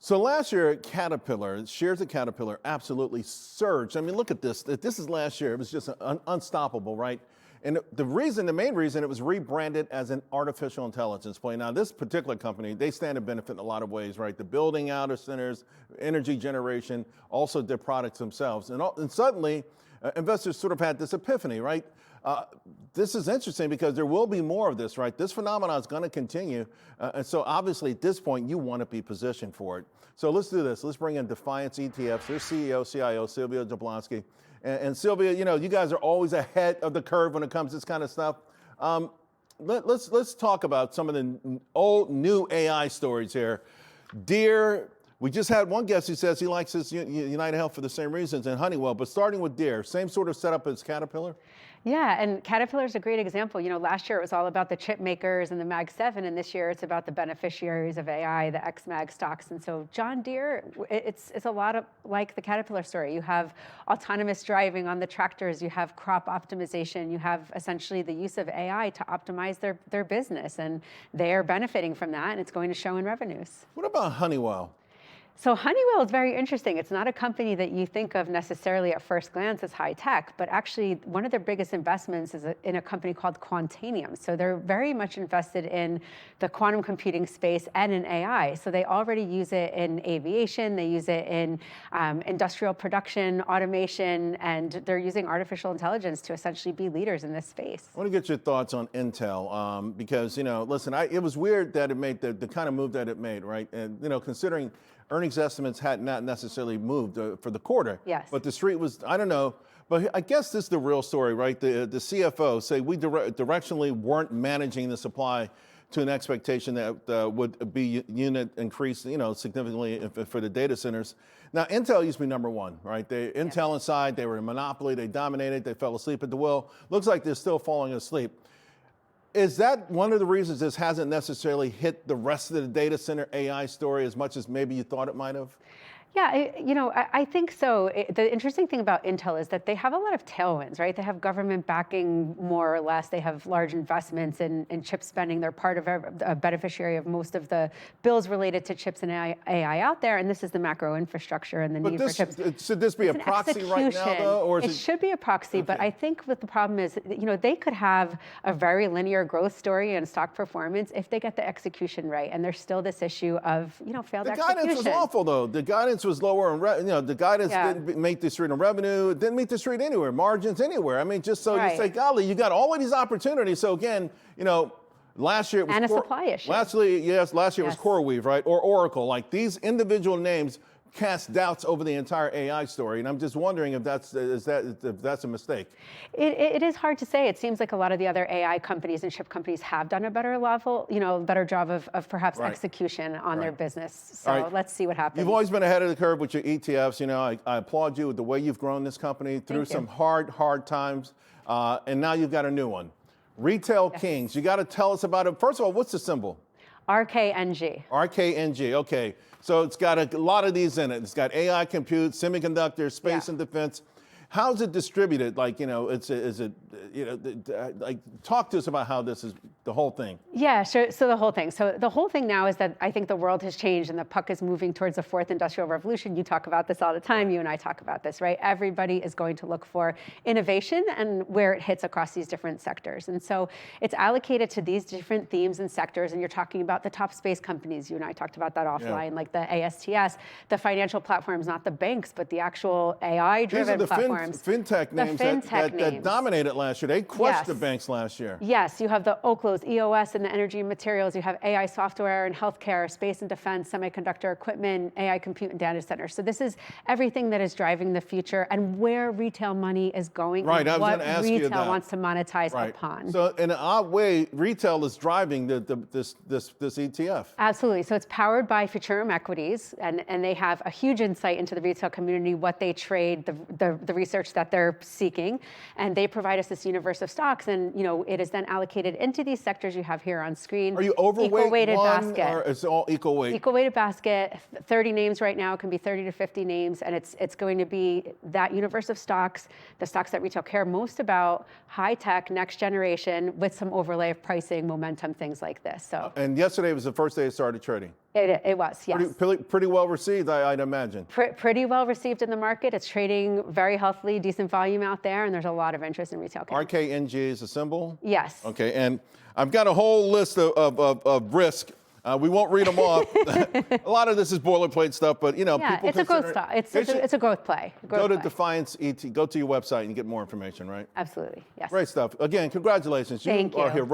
So last year, Caterpillar, shares of Caterpillar absolutely surged. I mean, look at this. This is last year. It was just unstoppable, right? And the main reason, it was rebranded as an artificial intelligence play. Now, this particular company, they stand to benefit in a lot of ways, right? The building outer centers, energy generation, also their products themselves. And suddenly, investors sort of had this epiphany, right? This is interesting because there will be more of this, right? This phenomenon is going to continue. And so obviously at this point, you want to be positioned for it. So let's do this. Let's bring in Defiance ETFs. Their CEO, CIO, Sylvia Jablonski. And Sylvia, you know, you guys are always ahead of the curve when it comes to this kind of stuff. Let's talk about some of the old, new AI stories here. Deere, we just had one guest who says he likes his United Health for the same reasons, and Honeywell, but starting with Deere, same sort of setup as Caterpillar? Yeah, and Caterpillar is a great example. You know, last year it was all about the chip makers and the Mag 7, and this year it's about the beneficiaries of AI, the ex-Mag stocks. And so John Deere, it's a lot of like the Caterpillar story. You have autonomous driving on the tractors, you have crop optimization, you have essentially the use of AI to optimize their business, and they are benefiting from that, and it's going to show in revenues. What about Honeywell? So Honeywell is very interesting. It's not a company that you think of necessarily at first glance as high tech, but actually one of their biggest investments is in a company called Quantanium. So they're very much invested in the quantum computing space and in AI. So they already use it in aviation, they use it in industrial production, automation, and they're using artificial intelligence to essentially be leaders in this space. I want to get your thoughts on Intel, because, you know, listen, it was weird that it made the kind of move that it made, right? And, you know, considering earnings estimates had not necessarily moved for the quarter. Yes. But the street was, I don't know, but I guess this is the real story, right? The CFO say we directionally weren't managing the supply to an expectation that would be unit increase, you know, significantly for the data centers. Now, Intel used to be number one, right? Intel inside, they were a monopoly, they dominated, they fell asleep at the wheel. Looks like they're still falling asleep. Is that one of the reasons this hasn't necessarily hit the rest of the data center AI story as much as maybe you thought it might have? Yeah, I think so. The interesting thing about Intel is that they have a lot of tailwinds, right? They have government backing more or less. They have large investments in chip spending. They're part of a beneficiary of most of the bills related to chips and AI out there. And this is the macro infrastructure and the need for chips. Should this be a proxy right now, though? Or it should be a proxy, but I think what the problem is, you know, they could have a very linear growth story and stock performance if they get the execution right. And there's still this issue of, you know, failed execution. The guidance was awful, though. The guidance was lower, the guidance didn't make the street on revenue, it didn't meet the street anywhere, margins anywhere. I mean, just so you say, golly, you got all of these opportunities. So again, you know, last year it was and a supply issue. Last year it was CoreWeave, right, or Oracle. Like these individual names cast doubts over the entire AI story, and I'm just wondering if that's a mistake. It is hard to say. It seems like a lot of the other AI companies and chip companies have done a better better job of perhaps execution on their business. So let's see what happens. You've always been ahead of the curve with your ETFs. You know, I applaud you with the way you've grown this company through some hard times, and now you've got a new one, Retail Kings. You got to tell us about it. First of all, what's the symbol? RKNG. RKNG, okay. So it's got a lot of these in it. It's got AI, compute, semiconductors, space and defense. How's it distributed? Like, you know, like, talk to us about how this is, the whole thing. Yeah, sure. So the whole thing. So the whole thing now is that I think the world has changed and the puck is moving towards the fourth industrial revolution. You talk about this all the time. You and I talk about this, right? Everybody is going to look for innovation and where it hits across these different sectors. And so it's allocated to these different themes and sectors. And you're talking about the top space companies. You and I talked about that offline, like the ASTS, the financial platforms, not the banks, but the actual AI-driven platforms. Fintech names that dominated last year. They crushed the banks last year. Yes, you have the Oklos, EOS, and the energy and materials. You have AI software and healthcare, space and defense, semiconductor equipment, AI compute and data centers. So this is everything that is driving the future and where retail money is going. Right, and I was what going to ask you retail that. wants to monetize upon. So in an odd way, retail is driving this ETF. Absolutely. So it's powered by Futurum Equities, and they have a huge insight into the retail community, what they trade, the research that they're seeking, and they provide us this universe of stocks, and you know it is then allocated into these sectors you have here on screen. Are you overweight equal-weighted one, basket, or it's all equal weight? Equal-weighted basket, 30 names right now, it can be 30 to 50 names, and it's going to be that universe of stocks, the stocks that retail care most about, high tech, next generation, with some overlay of pricing, momentum, things like this. So. And yesterday was the first day it started trading. It was, yes. Pretty well received, I'd imagine. Pretty well received in the market. It's trading very healthily, decent volume out there, and there's a lot of interest in Retail Kings. RKNG is a symbol? Yes. Okay, and I've got a whole list of risk. We won't read them off. A lot of this is boilerplate stuff, but Yeah, people it's a growth stock. It's a growth play. Go to Defiance ET. Go to your website and get more information, right? Absolutely, yes. Great stuff. Again, congratulations. Thank You are you. here.